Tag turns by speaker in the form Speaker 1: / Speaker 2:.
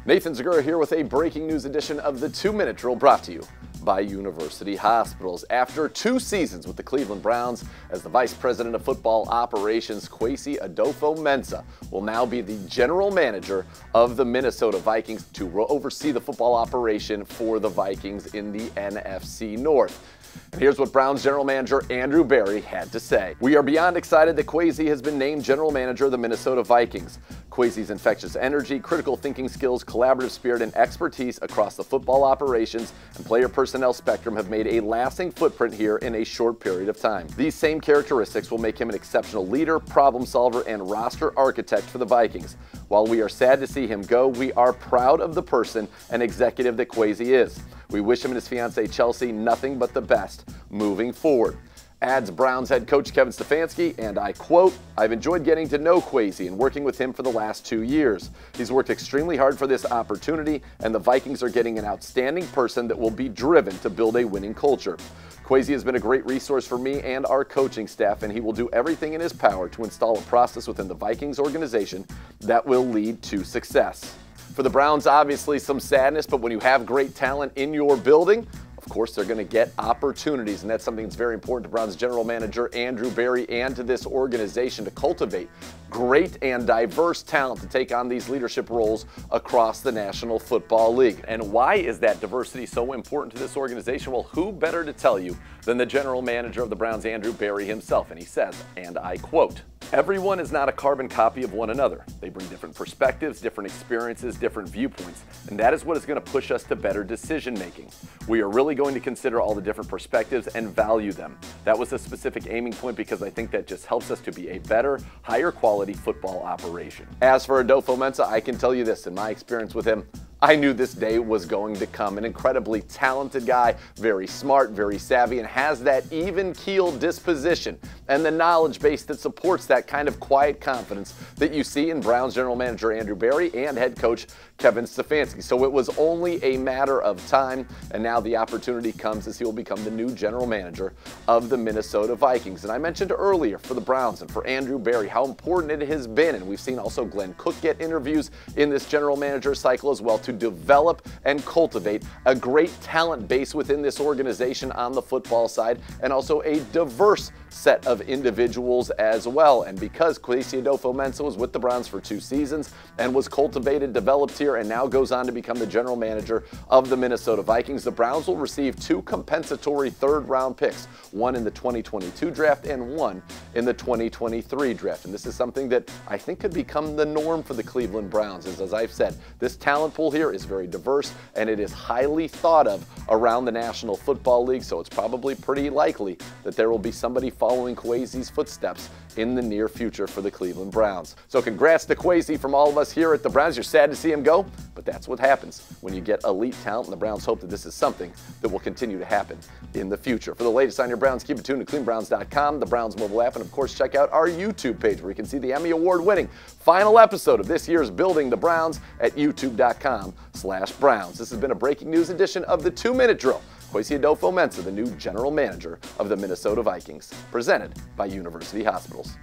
Speaker 1: Nathan Zegura here with a breaking news edition of the 2-Minute Drill brought to you by University Hospitals. After 2 seasons with the Cleveland Browns as the Vice President of Football Operations, Kwesi Adofo-Mensah will now be the General Manager of the Minnesota Vikings to oversee the football operation for the Vikings in the NFC North. And here's what Browns General Manager Andrew Berry had to say. "We are beyond excited that Kwesi has been named General Manager of the Minnesota Vikings. Kwesi's infectious energy, critical thinking skills, collaborative spirit, and expertise across the football operations and player personnel spectrum have made a lasting footprint here in a short period of time. These same characteristics will make him an exceptional leader, problem solver, and roster architect for the Vikings. While we are sad to see him go, we are proud of the person and executive that Kwesi is. We wish him and his fiancée Chelsea nothing but the best moving forward." Adds Browns head coach Kevin Stefanski, and I quote, "I've enjoyed getting to know Kwesi and working with him for the last 2 years. He's worked extremely hard for this opportunity, and the Vikings are getting an outstanding person that will be driven to build a winning culture. Kwesi has been a great resource for me and our coaching staff, and he will do everything in his power to install a process within the Vikings organization that will lead to success." For the Browns, obviously some sadness, but when you have great talent in your building, of course, they're going to get opportunities, and that's something that's very important to Browns General Manager Andrew Berry and to this organization to cultivate great and diverse talent to take on these leadership roles across the National Football League. And why is that diversity so important to this organization? Well, who better to tell you than the General Manager of the Browns, Andrew Berry himself? And he says, and I quote, "Everyone is not a carbon copy of one another. They bring different perspectives, different experiences, different viewpoints, and that is what is going to push us to better decision making. We are really going to consider all the different perspectives and value them. That was a specific aiming point because I think that just helps us to be a better, higher quality football operation." As for Adofo-Mensah, I can tell you this, in my experience with him, I knew this day was going to come. An incredibly talented guy, very smart, very savvy, and has that even-keeled disposition and the knowledge base that supports that kind of quiet confidence that you see in Browns General Manager Andrew Berry and head coach Kevin Stefanski. So it was only a matter of time, and now the opportunity comes as he will become the new General Manager of the Minnesota Vikings. And I mentioned earlier for the Browns and for Andrew Berry how important it has been, and we've seen also Glenn Cook get interviews in this General Manager cycle as well, to develop and cultivate a great talent base within this organization on the football side, and also a diverse set of individuals as well. And because Kwesi Adofo-Mensah was with the Browns for 2 seasons and was cultivated, developed here, and now goes on to become the General Manager of the Minnesota Vikings, the Browns will receive 2 compensatory third-round picks, one in the 2022 draft and one in the 2023 draft. And this is something that I think could become the norm for the Cleveland Browns. As I've said, this talent pool here is very diverse, and it is highly thought of around the National Football League, so it's probably pretty likely that there will be somebody following Kwesi's footsteps in the near future for the Cleveland Browns. So congrats to Kwesi from all of us here at the Browns. You're sad to see him go, but that's what happens when you get elite talent, and the Browns hope that this is something that will continue to happen in the future. For the latest on your Browns, keep it tuned to clevelandbrowns.com, the Browns mobile app, and of course check out our YouTube page where you can see the Emmy Award-winning final episode of this year's Building the Browns at youtube.com/Browns. This has been a breaking news edition of the 2-Minute Drill. Kwesi Adofo-Mensah, the new General Manager of the Minnesota Vikings, presented by University Hospitals.